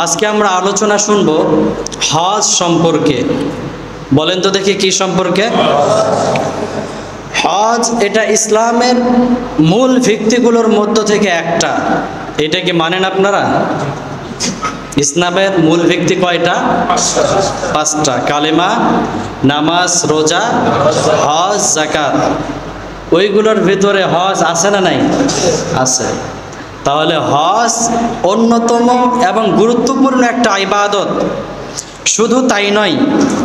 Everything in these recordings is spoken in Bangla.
আজকে আমরা আলোচনা শুনব হজ সম্পর্কে। বলেন তো দেখি কি সম্পর্কে? হজ এটা ইসলামের মূল ভিত্তিগুলোর মধ্য থেকে একটা। এটা কি মানেন আপনারা? ইসলামের মূল ভিত্তি কয়টা? পাঁচটা। কালেমা, নামাজ, রোজা, হজ, যাকাত। ওইগুলোর ভিতরে হজ আছে না নাই? আছে। তাহলে হজ অন্যতম এবং গুরুত্বপূর্ণ একটা ইবাদত। শুধু তাই নয়,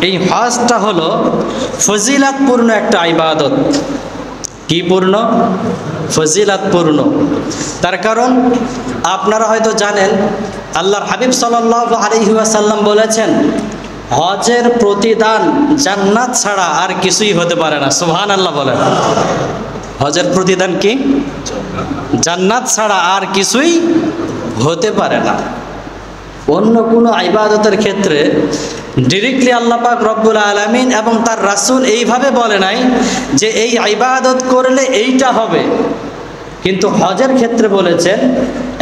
এই হজটা হলো ফজিলাতপূর্ণ একটা ইবাদত। কি পূর্ণ? ফজিলাতপূর্ণ। তার কারণ আপনারা হয়তো জানেন, আল্লাহর হাবিব সাল্লাল্লাহু আলাইহি ওয়াসাল্লাম বলেছেন, হজের প্রতিদান জান্নাত ছাড়া আর কিছুই হতে পারে না। সুবহানাল্লাহ বলেন। হজের প্রতিদান কি? জান্নাত ছাড়া আর কিছুই হতে পারে না। অন্য কোনো ইবাদতের ক্ষেত্রে ডিরেক্টলি আল্লাহ পাক রব্বুল আলামিন এবং তার রাসূল এইভাবে বলে নাই যে এই ইবাদত করলে এইটা হবে, কিন্তু হজের ক্ষেত্রে বলেছেন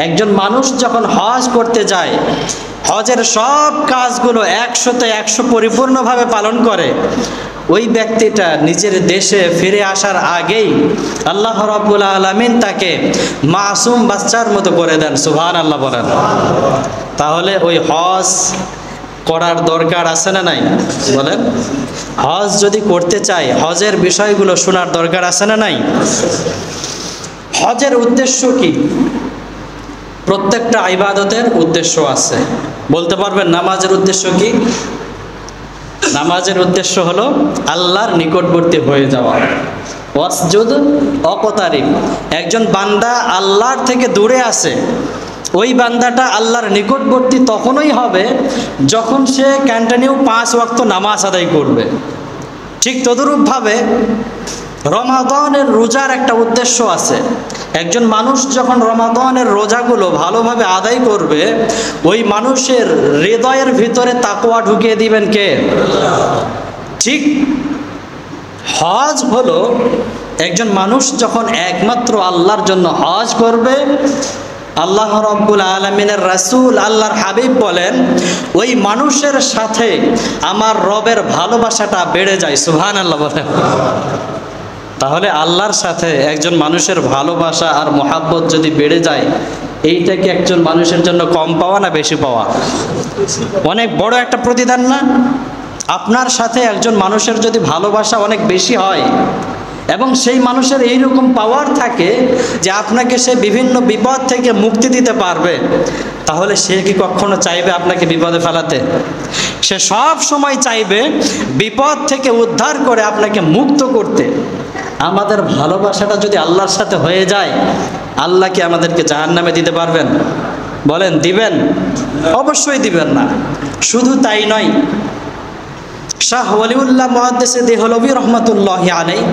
একজন মানুষ যখন হজ করতে যায়, হজের সব কাজগুলো 100তে 100 পরিপূর্ণভাবে পালন করে, ওই ব্যক্তিটা নিজের দেশে ফিরে আসার আগেই আল্লাহ রাব্বুল আলামিন তাকে মাসুম বাচ্চার মতো করে দেন। সুবহানাল্লাহ বলেন। তাহলে ওই হজ করার দরকার আছে না নাই? বলেন। হজ যদি করতে চাই, হজের বিষয়গুলো শোনার দরকার আছে না নাই? হজের উদ্দেশ্য কি? প্রত্যেকটা ইবাদতের উদ্দেশ্য আছে। বলতে পারবেন নামাজের উদ্দেশ্য কি? নামাজের উদ্দেশ্য হলো আল্লাহর নিকটবর্তী হয়ে যাওয়া। ওয়াসজুদ ওয়াকতারিব। একজন বান্দা আল্লাহর থেকে দূরে আছে, ওই বান্দাটা আল্লাহর নিকটবর্তী তখনই হবে যখন সে কন্টিনিউ 5 ওয়াক্ত নামাজ আদায় করবে। ঠিক তদরূপভাবে রমাদানের রোজার একটা উদ্দেশ্য আছে। একজন মানুষ যখন রমাদানের রোজাগুলো ভালোভাবে আদায় করবে, ওই মানুষের হৃদয়ের ভিতরে তাকওয়া ঢুকিয়ে দিবেন কে? ঠিক হজ হলো একজন মানুষ যখন একমাত্র আল্লাহর জন্য হজ করবে, আল্লাহ রাব্বুল আলামিনের রাসূল আল্লাহর হাবিব বলেন, ওই মানুষের সাথে আমার রবের ভালোবাসাটা বেড়ে যায়। সুবহানাল্লাহ বলেন। তাহলে আল্লাহর সাথে একজন মানুষের ভালোবাসা আর মহাব্বত যদি বেড়ে যায়, এইটা কি একজন মানুষের জন্য কম পাওয়া না বেশি পাওয়া? অনেক বড় একটা প্রতিদান না? আপনার সাথে একজন মানুষের যদি ভালোবাসা অনেক বেশি হয় এবং সেই মানুষের এইরকম পাওয়ার থাকে যে আপনাকে সে বিভিন্ন বিপদ থেকে মুক্তি দিতে পারবে, তাহলে সে কি কখনো চাইবে আপনাকে বিপদে ফেলাতে? সে সব সময় চাইবে বিপদ থেকে উদ্ধার করে আপনাকে মুক্ত করতে। আমাদের ভালোবাসাটা যদি আল্লাহর সাথে হয়ে যায়, আল্লাহ কি আমাদেরকে জাহান্নামে দিতে পারবেন? বলেন, দিবেন? অবশ্যই দিবেন না। শুধু তাই নয়, শাহ ওয়ালিউল্লাহ মুহাদ্দিস দেহলভী রহমাতুল্লাহি আলাইহি,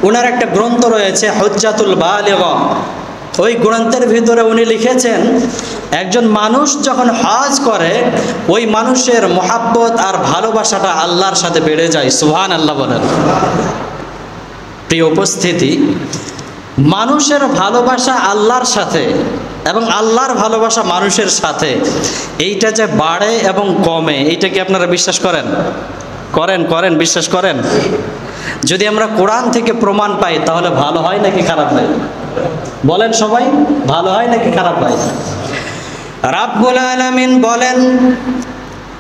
ওনার একটা গ্রন্থ রয়েছে হুজ্জাতুল বালিগা। ওই গ্রন্থের ভিতরে উনি লিখেছেন, একজন মানুষ যখন হজ করে, ওই মানুষের মহাব্বত আর ভালোবাসাটা আল্লাহর সাথে বেড়ে যায়। সুবহানাল্লাহ বলেন। প্রিয় উপস্থিতি, মানুষের ভালোবাসা আল্লাহর সাথে এবং আল্লাহর ভালোবাসা মানুষের সাথে, এইটা যে বাড়ে এবং কমে, এইটা কি আপনারা বিশ্বাস করেন? করেন বিশ্বাস করেন? যদি আমরা কোরআন থেকে প্রমাণ পাই, তাহলে ভালো হয় নাকি খারাপ হয়? বলেন সবাই, ভালো হয় নাকি খারাপ হয়? রাব্বুল আলামিন বলেন,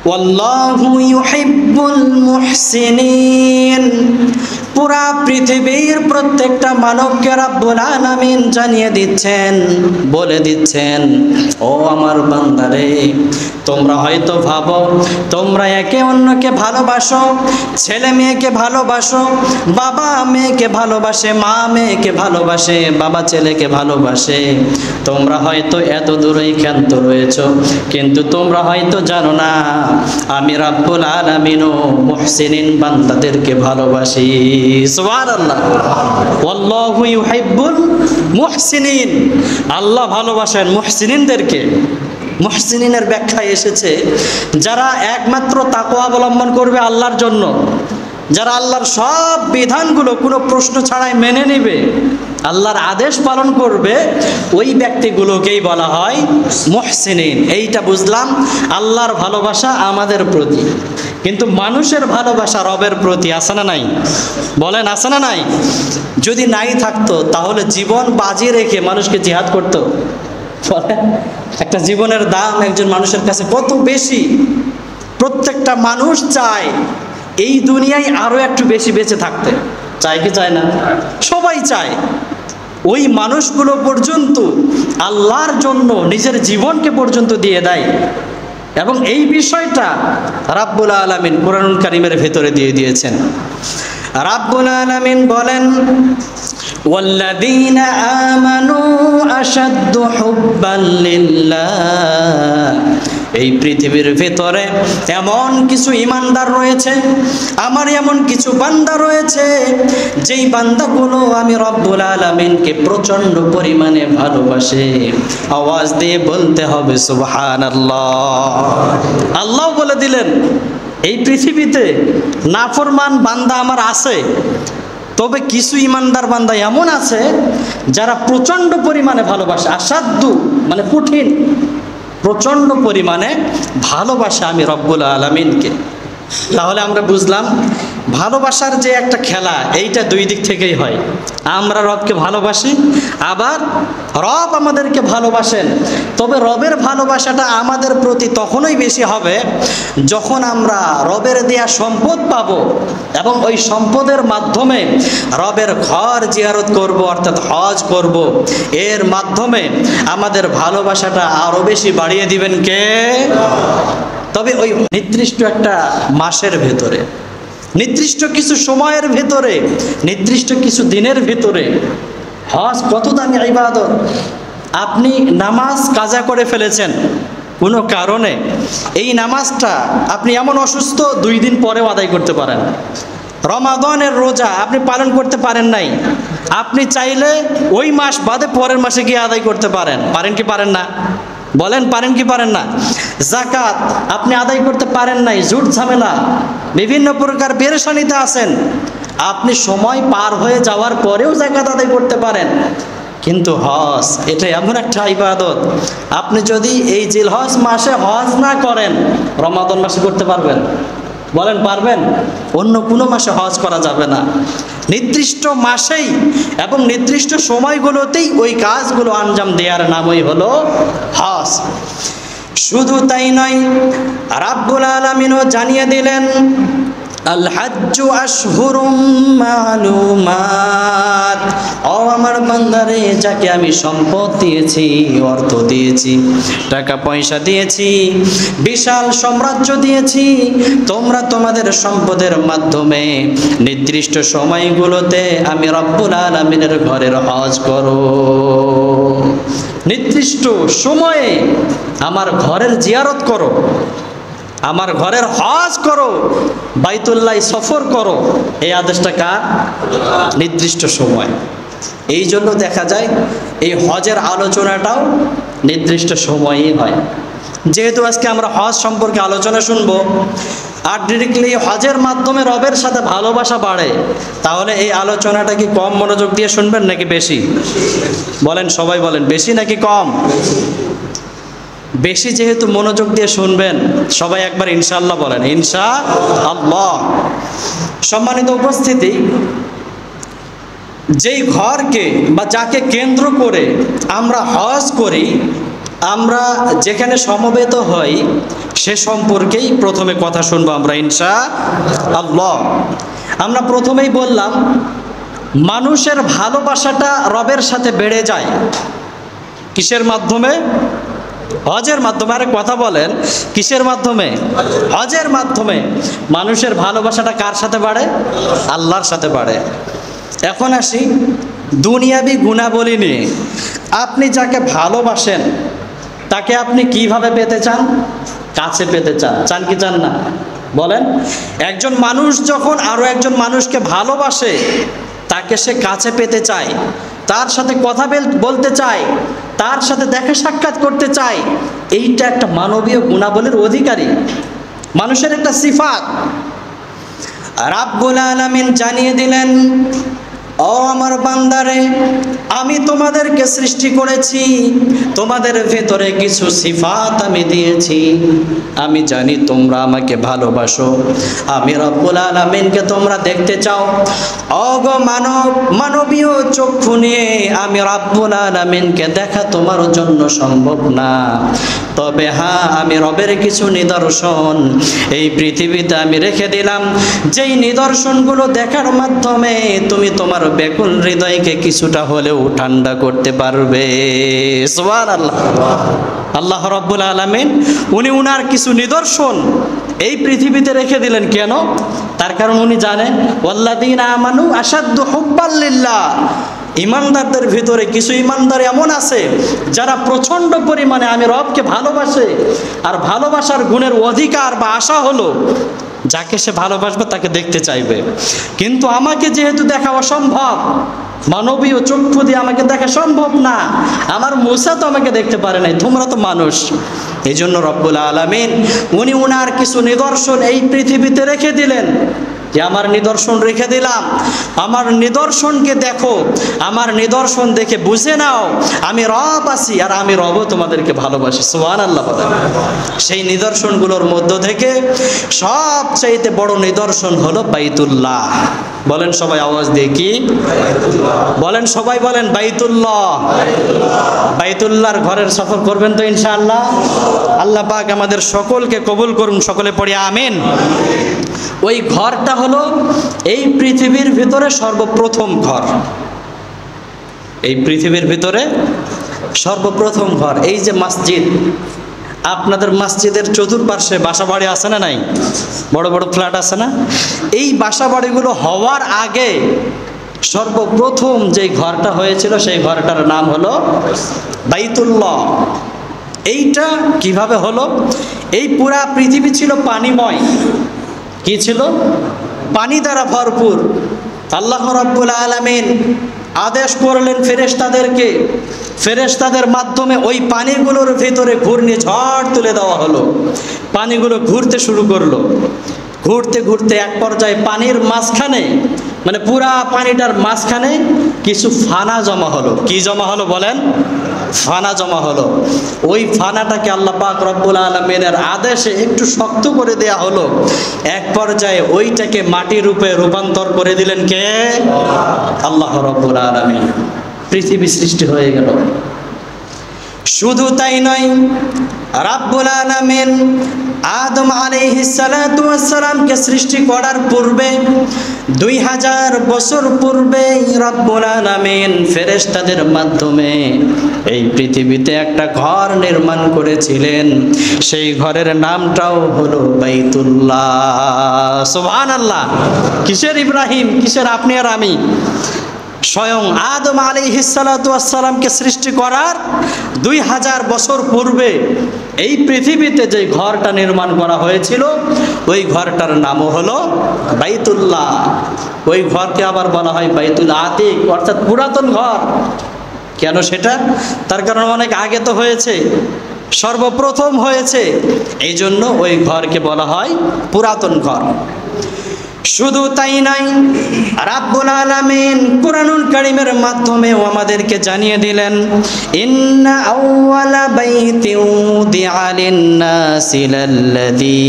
ওয়াল্লাহু ইউহিব্বুল মুহসিনিন। পুরা পৃথিবীর প্রত্যেকটা মানবকে রাব্বুল আলামিন জানিয়ে দিচ্ছেন, বলে দিচ্ছেন, ও আমার বান্দারে, তোমরা হয়তো ভাবো তোমরা একে অন্যকে ভালোবাসো, ছেলে মেয়েকে ভালোবাসো, বাবা মেয়েকে ভালোবাসে, মা মেয়েকে ভালোবাসে, বাবা ছেলেকে ভালোবাসে। তোমরা হয়তো এত দূরেই ক্ষান্ত রয়েছো, কিন্তু তোমরা হয়তো জানো না আমি রাব্বুল আলামিনও মুহসিনিন বান্দাদেরকে ভালোবাসি। সুবহানাল্লাহ। ওয়াল্লাহু ইউহিব্বুল মুহসিনিন। আল্লাহ ভালোবাসেন মুহসিনিনদেরকে। মুহসিনিনের ব্যাখ্যায় এসেছে যারা একমাত্র তাকওয়া অবলম্বন করবে আল্লাহর জন্য, যারা আল্লাহর সব বিধানগুলো কোনো প্রশ্ন ছাড়াই মেনে নেবে, আল্লাহর আদেশ পালন করবে, ওই ব্যক্তিগুলোকেই বলা হয় মুহসিনিন। এইটা বুঝলাম আল্লাহর ভালোবাসা আমাদের প্রতি। কিন্তু মানুষের ভালোবাসা রবের প্রতি আছে না নাই? বলেন আছে না নাই? যদি নাই থাকতো তাহলে জীবন বাজি রেখে মানুষকে জিহাদ করতো? বলেন, একটা জীবনের দাম একজন মানুষের কাছে কত বেশি। প্রত্যেকটা মানুষ চায় এই দুনিয়ায় আরো একটু বেশি বেঁচে থাকতে, চায় কি চায় না? সবাই চায়। ওই মানুষগুলো পর্যন্ত আল্লাহর জন্য নিজের জীবনকে পর্যন্ত দিয়ে দেয়। এবং এই বিষয়টা রাব্বুল আলামিন কুরআনুল কারীমের ভেতরে দিয়ে দিয়েছেন। রাব্বুল আলামিন বলেন, ওয়াল্লাযীনা আমানু আশাদ্দু হুব্বান লিল্লাহ। এই পৃথিবীর ভেতরে এমন কিছু ঈমানদার রয়েছে, আমার এমন কিছু বান্দা রয়েছে, যেই বান্দাগুলো আমি রব্বুল আলামিনকে প্রচণ্ড পরিমাণে ভালোবাসে। আওয়াজ দিয়ে বলতে হবে সুবহানাল্লাহ। আল্লাহ বলে দিলেন, এই পৃথিবীতে নাফরমান বান্দা আমার আছে, তবে কিছু ঈমানদার বান্দা এমন আছে যারা প্রচণ্ড পরিমাণে ভালোবাসে। আসাদ্দু মানে কঠিন, প্রচণ্ড পরিমাণে ভালোবাসে আমি রব্বুল আলামিনকে। তাহলে আমরা বুঝলাম ভালোবাসার যে একটা খেলা, এইটা দুই দিক থেকেই হয়। আমরা রবকে ভালোবাসি, আবার রব আমাদেরকে ভালোবাসেন। তবে রবের ভালোবাসাটা আমাদের প্রতি তখনই বেশি হবে যখন আমরা রবের দেয়া সম্পদ পাবো এবং ওই সম্পদের মাধ্যমে রবের ঘর জিয়ারত করব, অর্থাৎ হজ করব। এর মাধ্যমে আমাদের ভালোবাসাটা আরো বেশি বাড়িয়ে দিবেন কে? তবে ওই নির্দিষ্ট একটা মাসের ভেতরে, নির্দিষ্ট কিছু সময়ের ভেতরে, নির্দিষ্ট কিছু দিনের ভেতরে। হজ কত দামি ইবাদত। আপনি নামাজ কাজা করে ফেলেছেন কোনো কারণে, এই নামাজটা আপনি এমন অসুস্থ 2 দিন পরেও আদায় করতে পারেন। রমাদানের রোজা আপনি পালন করতে পারেন নাই, আপনি চাইলে ওই মাস বাদে পরের মাসে গিয়ে আদায় করতে পারেন। পারেন কি পারেন না? বলেন, পারেন কি পারেন না? যাকাত আপনি আদায় করতে পারেন নাই, জুট ঝামেলা, বিভিন্ন প্রকার পেরেশানিতে আছেন, আপনি সময় পার হয়ে যাওয়ার পরেও যাকাত আদায় করতে পারেন। কিন্তু হজ এটা এমন একটা ইবাদত, আপনি যদি এই জিলহজ মাসে হজ না করেন, রমাদান মাসে করতে পারবেন? বলেন পারবেন? অন্য কোনো মাসে হজ করা যাবে না। নির্দিষ্ট মাসেই এবং নির্দিষ্ট সময়গুলোতেই ওই কাজগুলো আঞ্জাম দেওয়ার নামই হলো হজ। শুধু তাই নয়, রাব্বুল আলামিনও জানিয়ে দিলেন, আল হাজ্জু আশহুরুম মালুমাত। ও আমার বান্দারে, যাকে আমি সম্পদ দিয়েছি, অর্থ দিয়েছি, টাকা পয়সা দিয়েছি, বিশাল সাম্রাজ্য দিয়েছি, তোমরা তোমাদের সম্পদের মাধ্যমে নির্দিষ্ট সময়গুলোতে আমি রব্বুল আলামিনের ঘরের হজ করো। নির্দিষ্ট সময়ে আমার ঘরের জিয়ারত করো, আমার ঘরের হজ করো, বাইতুল্লাহ সফর করো। এই আদেশটা কার? নির্দিষ্ট সময়। এই জন্য দেখা যায় এই হজের আলোচনাটাও নির্দিষ্ট সময়েই হয়। যেহেতু আজকে আমরা হজ সম্পর্কে আলোচনা শুনবো, আর ডিরেক্টলি হজের মাধ্যমে রবের সাথে ভালোবাসা বাড়ে, তাহলে এই আলোচনাটা কি কম মনোযোগ দিয়ে শুনবেন নাকি বেশি? বলেন, সবাই বলেন, বেশি নাকি কম? বেশি যেহেতু মনোযোগ দিয়ে শুনবেন, সবাই একবার ইনশাআল্লাহ বলেন, ইনশাআল্লাহ। সম্মানিত উপস্থিতি, যেই ঘরকে বা যাকে কেন্দ্র করে আমরা হজ করি, আমরা যেখানে সমবেত হই, সে সম্পর্কেই প্রথমে কথা শুনবো আমরা ইনশাআল্লাহ। আমরা প্রথমেই বললাম মানুষের ভালোবাসাটা রবের সাথে বেড়ে যায় কিসের মাধ্যমে? হজের মাধ্যমে। আরে কথা বলেন, কিসের মাধ্যমে? হজের মাধ্যমে। মানুষের ভালোবাসাটা কার সাথে বাড়ে? আল্লাহর সাথে বাড়ে। এখন আসি দুনিয়াবি গুণাবলী নিয়ে। আপনি যাকে ভালোবাসেন তাকে আপনি কিভাবে পেতে চান? কাছে পেতে চান। চান কি চান না? বলেন। একজন মানুষ যখন আরো একজন মানুষকে ভালোবাসে, তাকে সে কাছে পেতে চায়, তার সাথে কথা বলতে চায়, তার সাথে দেখা সাক্ষাৎ করতে চায়। এইটা একটা মানবীয় গুণাবলীর অধিকারী, মানুষের একটা সিফাত। রাব্বুল আলামিন জানিয়ে দিলেন, ও আমার বান্দারে, আমি তোমাদেরকে সৃষ্টি করেছি, তোমাদের ভেতরে কিছু সিফাত আমি দিয়েছি, আমি জানি তোমরা আমাকে ভালোবাসো, আমি রব্বুল আলামিনকে তোমরা দেখতে চাও। অগো মানবীয় চক্ষু নিয়ে আমি রব্বুল আলামিনকে দেখা তোমার জন্য সম্ভব না, তবে হ্যাঁ, আমি রবের কিছু নিদর্শন এই পৃথিবীতে আমি রেখে দিলাম, যেই নিদর্শনগুলো দেখার মাধ্যমে তুমি তোমার ব্যাকুল হৃদয়কে কিছুটা হলেও ঠান্ডা করতে পারবে। সুবহানাল্লাহ। আল্লাহ রাব্বুল আলামিন উনি উনার কিছু নিদর্শন এই পৃথিবীতে রেখে দিলেন। কেন? তার কারণ উনি জানেন, ওয়াল্লাযীনা আমানু আশাদ্দু হুব্বাল লিল্লাহ, ইমানদারদের ভিতরে কিছু ইমানদার এমন আছে যারা প্রচণ্ড পরিমাণে আমি রবকে ভালোবাসে। আর ভালোবাসার গুণের অধিকার বা আশা হলো যাকে সে ভালোবাসবে তাকে দেখতে চাইবে, কিন্তু আমাকে যেহেতু দেখা অসম্ভব, মানবীয় চক্ষু দিয়ে আমাকে দেখা সম্ভব না, আমার মুসা তো আমাকে দেখতে পারে নাই, তোমরা তো মানুষ। এই জন্য রব্বুল আলামিন উনি উনার কিছু নিদর্শন এই পৃথিবীতে রেখে দিলেন, যে আমার নিদর্শন রেখে দিলাম, আমার নিদর্শনকে দেখো, আমার নিদর্শন দেখে বুঝে নাও আমি রব আছি, আর আমি রবও তোমাদেরকে ভালোবাসি। সুবহানাল্লাহ। সেই নিদর্শনগুলোর মধ্য থেকে সবচাইতে বড় নিদর্শন হলো বাইতুল্লাহ। বলেন সবাই আওয়াজ দিয়ে, কি বলেন? সবাই বলেন বাইতুল্লাহ। বাইতুল্লাহর ঘরের সফর করবেন তো ইনশাআল্লাহ? আল্লাহ পাক আমাদের সকলকে কবুল করুন, সকলে পড়ি আমিন। ওই ঘরটা হলো এই পৃথিবীর ভিতরে সর্বপ্রথম ঘর, এই পৃথিবীর ভিতরে সর্বপ্রথম ঘর। এই যে মসজিদ, আপনাদের মসজিদের চতুর্পার্শ্বে বাসাবাড়ি আছে না নাই? বড় বড় ফ্ল্যাট আছে না? এই বাসাবাড়িগুলো হওয়ার আগে সর্বপ্রথম যে ঘরটা হয়েছিল সেই ঘরটার নাম হলো বাইতুল্লাহ। এইটা কিভাবে হলো? এই পুরা পৃথিবী ছিল পানিময়। কি ছিল? পানি দ্বারা ভরপুর। আল্লাহ রাব্বুল আলামিন আদেশ করলেন ফেরেশতাদেরকে, ফেরেশতাদের মাধ্যমে ওই পানিগুলোর ভিতরে ঘূর্ণিঝড় তুলে দেওয়া হলো। পানিগুলো ঘুরতে শুরু করলো, ঘুরতে ঘুরতে এক পর্যায়ে পানির মাঝখানে, মানে পুরা পানিটার মাঝখানে কিছু ফানা জমা হলো। কি জমা হলো বলেন? ফানা জমা হলো। ওই ফানাটাকে আল্লাহ পাক রব্বুল আলামিনের আদেশে একটু শক্ত করে দেয়া হলো। এক পর্যায়ে ওইটাকে মাটির রূপে রূপান্তর করে দিলেন কে? আল্লাহ রব্বুল আলামিন। পৃথিবী সৃষ্টি হয়ে গেল। শুধু তাই নয়, রাব্বুল আলামিন আদম আলাইহিস সালাতু ওয়াস সালামকে সৃষ্টি করার পূর্বে 2000 বছর পূর্বে রাব্বুল আলামিন ফেরেশতাদের মাধ্যমে এই পৃথিবীতে একটা ঘর নির্মাণ করেছিলেন। সেই ঘরের নামটাও হলো বাইতুল্লাহ। সুবহানাল্লাহ। কিসের ইব্রাহিম, কিসের আপনি আর আমি? স্বয়ং আদম আলাইহিস সালাতু ওয়াস সালামকে সৃষ্টি করার 2000 বছর পূর্বে এই পৃথিবীতে যে ঘরটা নির্মাণ করা হয়েছিল ওই ঘরটার নামও হলো বাইতুল্লাহ। ওই ঘরকে আবার বলা হয় বাইতুল আতিক, অর্থাৎ পুরাতন ঘর। কেন সেটা? তার কারণ অনেক আগে তো হয়েছে, সর্বপ্রথম হয়েছে, এই জন্য ওই ঘরকে বলা হয় পুরাতন ঘর। শুধু তাই নাই, রাব্বুল আলামিন কুরআনুল কারীমের মাধ্যমেও আমাদেরকে জানিয়ে দিলেন, ইন্না আউওয়ালা বাইতিন উদিআ লিন-নাসি লাল্লাযী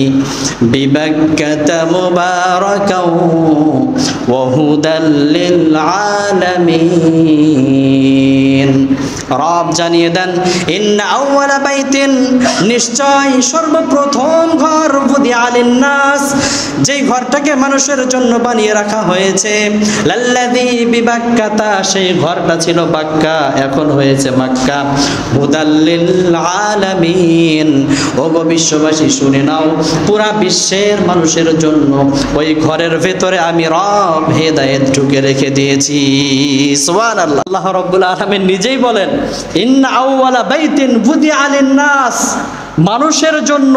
বিবাক্কাতা মুবারাকাও ওয়া হুদাল লিল আলামিন। রব জানিয়ে দেন, ইন্না আউওয়ালা বাইতিন, নিশ্চয় সর্বপ্রথম ঘর, উদিআ লিন-নাস, যেই ঘরটাকে মানুষের জন্য বানিয়ে রাখা হয়েছে, লাল্লাযী বিবাক্কাতা, সেই ঘরটা ছিল বাক্কা, এখন হয়েছে মক্কা, হুদাল লিল আলামিন। ওগো বিশ্ববাসী শুনে নাও, পুরা বিশ্বের মানুষের জন্য ওই ঘরের ভেতরে আমি রব হেদায়েত ঢুকে রেখে দিয়েছি। সুবহানাল্লাহ। আল্লাহ রাব্বুল আলামিন নিজেই বলেন, ইন্না আউওয়ালা বাইতিন উদিআ লিন-নাস, মানুষের জন্য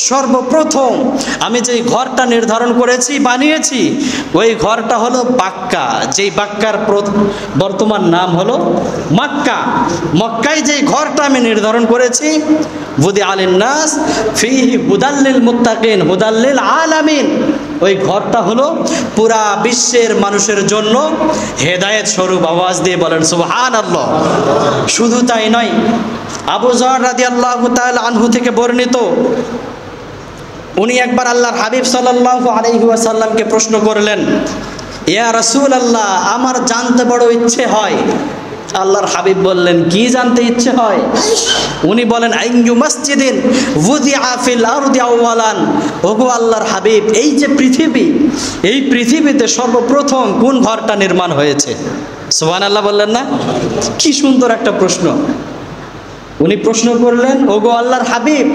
সর্বপ্রথম আমি যেই ঘরটা নির্ধারণ করেছি, বানিয়েছি, ওই ঘরটা হলো বাক্কা, যেই বাক্কার বর্তমান নাম হলো মক্কা। মক্কায় যেই ঘরটা আমি নির্ধারণ করেছি, উদিআ লিন-নাস ফীহি হুদাল লিল মুত্তাকিন, হুদাল লিল আলামিন, ওই ঘরটা হলো পুরা বিশ্বের মানুষের জন্য হেদায়েত স্বরূপ। আওয়াজ দিয়ে বলেন সুবহানাল্লাহ। শুধু তাই নয়, আবু যর রাদিয়াল্লাহু তাআলা আনহু থেকে বর্ণিত, উনি একবার আল্লাহর হাবিব সাল্লাল্লাহু আলাইহি ওয়াসাল্লামকে প্রশ্ন করলেন, ইয়া রাসূলুল্লাহ, আমার জানতে বড় ইচ্ছে হয়। আল্লাহর হাবিব বললেন, কি জানতে ইচ্ছে হয়? উনি বলেন, আইয়ু মাসজিদিন ওযিআ ফিল আরদি আওয়ালান। ওগো আল্লাহর হাবিব, এই যে পৃথিবী, এই পৃথিবীতে সর্বপ্রথম কোন ঘরটা নির্মাণ হয়েছে? সুবহানাল্লাহ বললেন না? কি সুন্দর একটা প্রশ্ন। উনি প্রশ্ন করলেন, ওগো আল্লাহর হাবিব,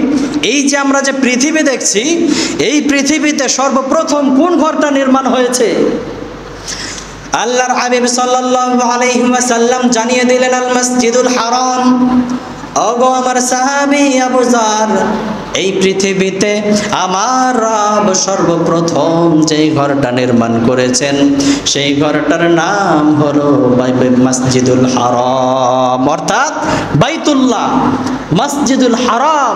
এই যে আমরা যে পৃথিবী দেখছি, এই পৃথিবীতে সর্বপ্রথম কোন ঘরটা নির্মাণ হয়েছে? আল্লাহর হাবিব সাল্লাল্লাহু আলাইহি ওয়াসাল্লাম জানিয়ে দিলেন, আল মসজিদুল হারাম। ওগো আমার সাহাবী আবু যর, এই পৃথিবীতে আমার রব সর্বপ্রথম যেই ঘরটা নির্মাণ করেছেন, সেই ঘরটার নাম হলো মসজিদুল হারাম, অর্থাৎ বাইতুল্লাহ। মসজিদুল হারাম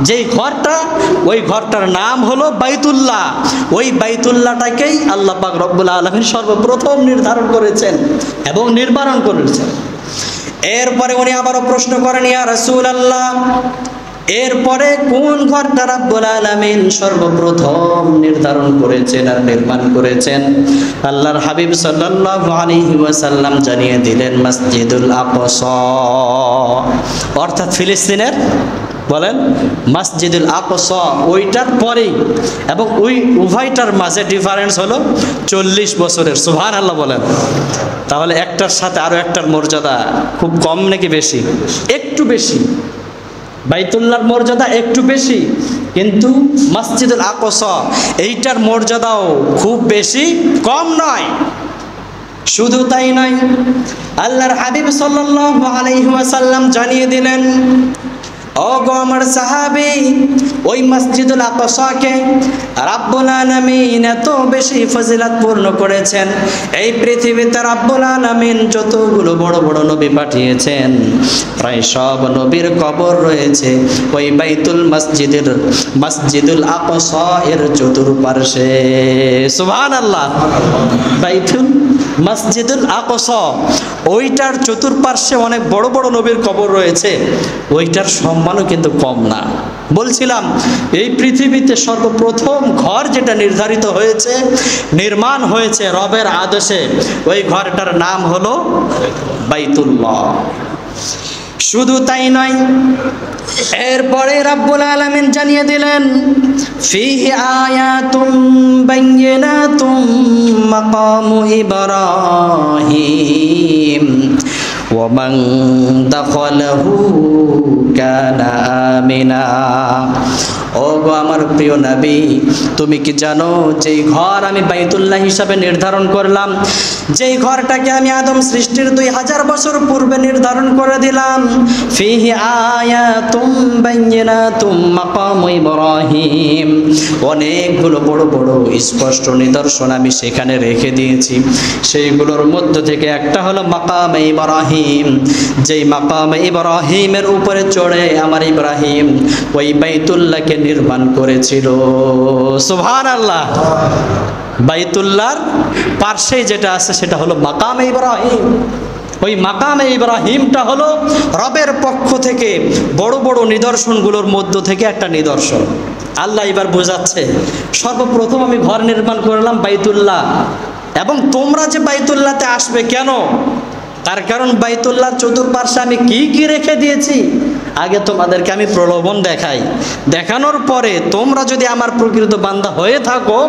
যেই ঘরটা, ওই ঘরটার নাম হলো বাইতুল্লাহ। ওই বাইতুল্লাহটাকেই আল্লাহ পাক রব্বুল আলামিন সর্বপ্রথম নির্ধারণ করেছেন এবং নির্মাণ করেছেন। এরপরে উনি আবারও প্রশ্ন করেন, ইয়া রাসূলুল্লাহ, এরপরে কোন ঘরটা রব্বুল আলামিন সর্বপ্রথম নির্ধারণ করেছেন আর নির্মাণ করেছেন? আল্লাহর হাবিব সাল্লাল্লাহু আলাইহি ওয়াসাল্লাম জানিয়ে দিলেন, মসজিদুল আকসা, অর্থাৎ ফিলিস্তিনের, বলেন মসজিদুল আকসা, ওইটার পরেই, এবং ওই উভয়টার মাঝে ডিফারেন্স হলো 40 বছরের। সুবহানাল্লাহ বলেন। তাহলে একটার সাথে আরো একটার মর্যাদা খুব কম নাকি বেশি? একটু বেশি। বাইতুল্লাহর মর্যাদা একটু বেশি, কিন্তু মসজিদুল আকসা এইটার মর্যাদাও খুব বেশি কম নয়। শুধু তাই নয়, আল্লাহর হাবিব সাল্লাল্লাহু আলাইহি ওয়াসাল্লাম জানিয়ে দিলেন, ওগো আমার সাহাবী, ওই মসজিদুল আকসাকে রাব্বুল আলামিন এত বেশি ফজিলতপূর্ণ করেছেন, এই পৃথিবীতে রাব্বুল আলামিন যতগুলো বড় বড় নবী পাঠিয়েছেন, প্রায় সব নবীর কবর রয়েছে ওই মসজিদুল আকসা এর চতুর্পার্শ্বে। সুবহানাল্লাহ। বাইতুল মসজিদুল আকসা, ওইটার চতুর্পার্শ্বে অনেক বড় বড় নবীর কবর রয়েছে, ওইটার সম্মানও কিন্তু কম না। বলছিলাম, এই পৃথিবীতে সর্বপ্রথম ঘর যেটা নির্ধারিত হয়েছে, নির্মাণ হয়েছে রবের আদেশে, ওই ঘরটার নাম হলো বাইতুল্লাহ। শুধু তাই নয়, এরপরে রাব্বুল আলামিন জানিয়ে দিলেন, ফিহি আয়াতুম বাইয়িনাতুম মাকামু ইব্রাহিম ওয়া মান দাখালাহু কানা আমিনা। ওগো আমার প্রিয় নবী, তুমি কি জানো যেই ঘর আমি বাইতুল্লাহ হিসাবে নির্ধারণ করলাম, যেই ঘরটাকে আমি আদম সৃষ্টির 2000 বছর পূর্বে নির্ধারণ করে দিলাম, ফিহি আয়াতুম বাইয়িনাতুম মাকামু ইব্রাহিম, অনেকগুলো বড় বড় স্পষ্ট নিদর্শন আমি সেখানে রেখে দিয়েছি। সেইগুলোর মধ্য থেকে একটা হলো মাকামে ইব্রাহিম, যেই মাকামে ইব্রাহিমের উপরে চড়ে আমার ইব্রাহিম ওই বাইতুল্লাহকে নির্মাণ করেছিল। সুবহানাল্লাহ। বাইতুল্লাহর পার্শ্বে যেটা আছে সেটা হলো মাকামে ইব্রাহিম। ওই মাকামে ইব্রাহিমটা হলো রবের পক্ষ থেকে বড় বড় নিদর্শনগুলোর মধ্য থেকে একটা নিদর্শন। আল্লাহ এবার বোঝাচ্ছে, সর্বপ্রথম আমি ঘর নির্মাণ করলাম বাইতুল্লাহ, এবং তোমরা যে বাইতুল্লাহতে আসবে কেন, তার কারণ বাইতুল্লাহর চতুর্পার্শ্বে আমি কি কি রেখে দিয়েছি আগে তোমাদেরকে আমি প্রলোভন দেখাই। দেখানোর পরে তোমরা যদি আমার প্রকৃত বান্দা হয়ে থাকো,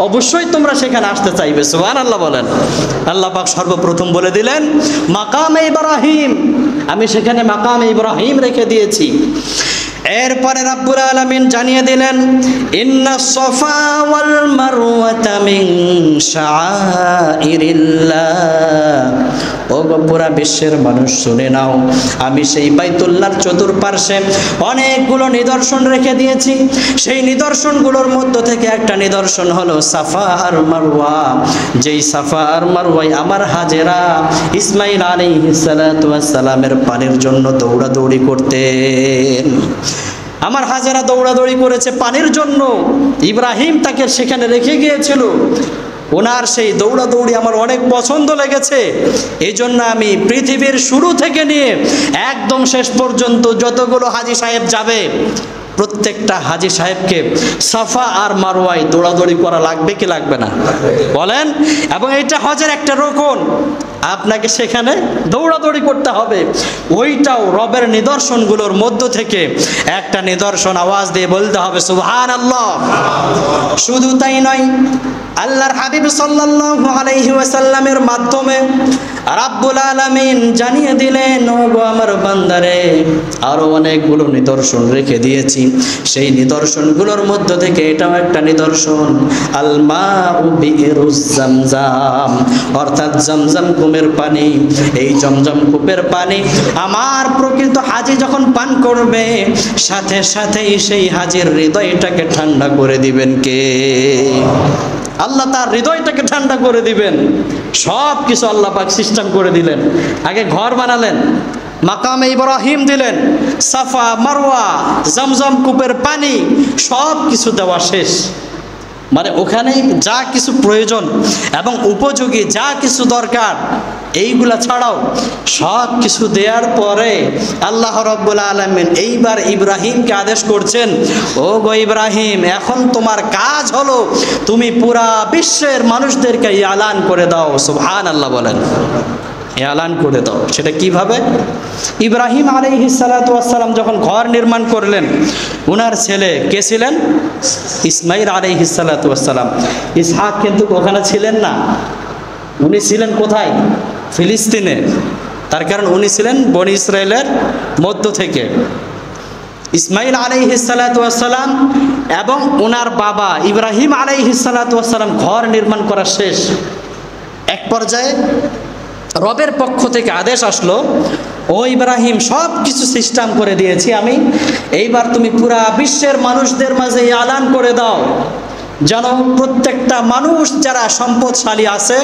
অবশ্যই তোমরা সেখানে আসতে চাইবে। সুবহানাল্লাহ বলেন। আল্লাহ পাক সর্বপ্রথম বলে দিলেন মাকামে ইব্রাহিম, আমি সেখানে মাকামে ইব্রাহিম রেখে দিয়েছি। এরপরে রাব্বুল আলামিন জানিয়ে দিলেন, ইন্নাস সাফা ওয়াল মারওয়াতা মিন শাআইরিল্লাহ। ওগো পুরা বিশ্বের মানুষ শুনে নাও, আমি সেই বাইতুল্লাহর চতুর্পার্শ্বে অনেকগুলো নিদর্শন রেখে দিয়েছি। সেই নিদর্শনগুলোর মধ্য থেকে একটা নিদর্শন হলো সাফা আর মারওয়া। যেই সাফা আর মারওয়ায় আমার হাজেরা ইসমাইল আলাইহিস সালাতু ওয়াস সালামের পানির জন্য দৌড়াদৌড়ি করতেন। আমার হাজেরা দৌড়াদৌড়ি করেছে পানির জন্য, ইব্রাহিম তাকে সেখানে রেখে গিয়েছিল। ওনার সেই দৌড়াদৌড়ি আমার অনেক পছন্দ লেগেছে। এই জন্য আমি পৃথিবীর শুরু থেকে নিয়ে একদম শেষ পর্যন্ত যতগুলো হাজী সাহেব যাবে, প্রত্যেকটা হাজী সাহেবকে সাফা আর মারওয়ায় দৌড়াদৌড়ি করা লাগবে কি লাগবে না বলেন? এবং এটা হজের একটা রকম, আপনাকে সেখানে দৌড়াদৌড়ি করতে হবে। ওইটাও রবের নিদর্শনগুলোর মধ্য থেকে একটা নিদর্শন, আওয়াজ দিয়ে বলতে হবে সুবহানাল্লাহ। শুধু তাই নয়, আল্লাহর হাবিব সাল্লাল্লাহু আলাইহি ওয়াসাল্লামের মাধ্যমে রাব্বুল আলামিন জানিয়ে দিলেন, ও গো আমার বান্দারে, আরো অনেকগুলো নিদর্শন রেখে দিয়েছি। সেই নিদর্শনগুলোর মধ্য থেকে এটাও একটা নিদর্শন, আল মাউ বিইরুজ জামজাম, অর্থাৎ জমজম কূপের পানি। এই জমজম কূপের পানি আমার প্রকৃত হাজী যখন পান করবে, সাথে সাথেই সেই হাজীর হৃদয়টাকে ঠান্ডা করে দিবেন কে? আল্লাহ তার হৃদয়টাকে ঠান্ডা করে দিবেন। সব কিছু আল্লাহ পাক সিস্টেম করে দিলেন। আগে ঘর বানালেন, মাকামে ইব্রাহিম দিলেন, সাফা মারওয়া, জমজম কূপের পানি, সব কিছু দেওয়া শেষ। মানে ওখানে যা কিছু প্রয়োজন এবং উপযোগী যা কিছু দরকার, এইগুলা ছাড়াও সব কিছু দেওয়ার পরে আল্লাহ রাব্বুল আলামিন এইবার ইব্রাহিমকে আদেশ করছেন, ও গো ইব্রাহিম, এখন তোমার কাজ হলো তুমি পুরা বিশ্বের মানুষদেরকে এলান করে দাও। সুবহানাল্লাহ বলেন, এলান করে দাও। সেটা কিভাবে? ইব্রাহিম আলাইহিস সালাতু ওয়াস সালাম যখন ঘর নির্মাণ করলেন, ওনার ছেলে কে ছিলেন? ইসমাইল আলাইহিস সালাতু ওয়াস সালাম। ইসহাক কিন্তু ওখানে ছিলেন না, উনি ছিলেন কোথায়? ফিলিস্তিনে। তার কারণ উনি ছিলেন বনি ইসরায়েলের মধ্য থেকে। ইসমাইল আলাইহিস সালাতু ওয়াস সালাম এবং ওনার বাবা ইব্রাহিম আলাইহিস সালাতু ওয়াস সালাম ঘর নির্মাণ করা শেষ। এক পর্যায়ে রবের পক্ষ থেকে আদেশ আসলো, ও ইব্রাহিম, সব কিছু সিস্টেম করে দিয়েছি আমি, এইবার তুমি পুরা বিশ্বের মানুষদের মাঝে এলান করে দাও, যেন প্রত্যেকটা মানুষ যারা সম্পদশালী আছে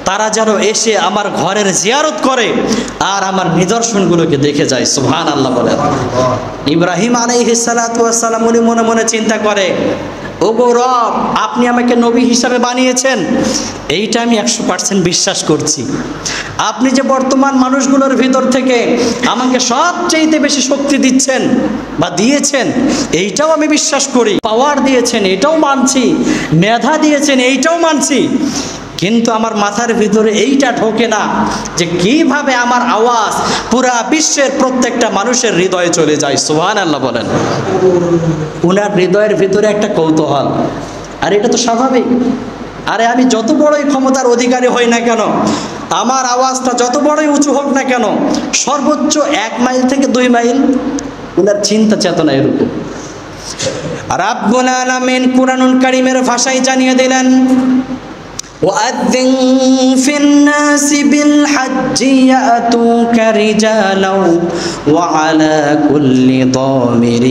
তারা যেন এসে আমার ঘরের জিয়ারত করে আর আমার নিদর্শনগুলোকে দেখে যায়। সুবহানাল্লাহ বলেন। ইব্রাহিম আলাইহিস সালাতু ওয়াস সালাম উনি মনে মনে চিন্তা করে, ও গো রব, আপনি আমাকে নবী হিসাবে বানিয়েছেন, এইটা আমি 100% বিশ্বাস করছি। আপনি যে বর্তমান মানুষগুলোর ভিতর থেকে আমাকে সবচেয়ে বেশি শক্তি দিচ্ছেন বা দিয়েছেন, এইটাও আমি বিশ্বাস করি। পাওয়ার দিয়েছেন, এটাও মানছি। মেধা দিয়েছেন, এইটাও মানছি। কিন্তু আমার মাথার ভিতরে এইটা ঢোকে না যে কিভাবে আমার আওয়াজ পুরা বিশ্বের প্রত্যেকটা মানুষের হৃদয়ে চলে যায়। সুবহানাল্লাহ বলেন। ওনার হৃদয়ের ভিতরে একটা কৌতূহল, আর এটা তো স্বাভাবিক। আরে আমি যত বড়ই ক্ষমতার অধিকারী হই না কেন, আমার আওয়াজটা যত বড়ই উঁচু হোক না কেন, সর্বোচ্চ 1 মাইল থেকে 2 মাইল। ওনার চিন্তা চেতনা এরকম। রাব্বুল আলামিন কুরআনুল কারীমের ভাষায় জানিয়ে দিলেন, وأذن في الناس بالحج يأتوك رجالا وعلى كل ضامر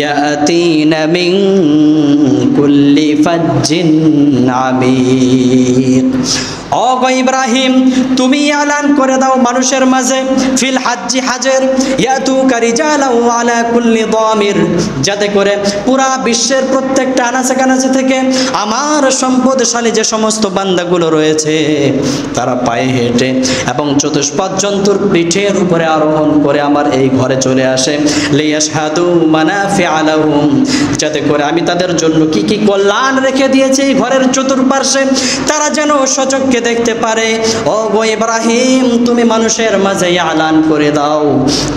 يأتين من كل فج عميق। ও গো ইব্রাহিম, তুমি এলান করে দাও মানুষের মাঝে, ফিল হাজ্জি, হাজের, ইয়াতুকা রিজালাও আলা কুল্লি দামির, যাতে করে পুরা বিশ্বের প্রত্যেকটা আনাচে কানাচে থেকে আমার সম্পদশালী যে সমস্ত বান্দাগুলো রয়েছে তারা পায়ে হেঁটে এবং চতুষ্পদ জন্তুর পিঠের উপরে আরোহণ করে আমার এই ঘরে চলে আসে। লিয়াশহাদু মানাফিআ লাহুম, যাতে করে আমি তাদের জন্য কি কি কল্যাণ রেখে দিয়েছি এই ঘরের চতুর্পার্শ্বে, তারা যেন সচক্ষে দেখতে পারে। ও গো ইব্রাহিম, তুমি মানুষের মাঝে এলান করে দাও।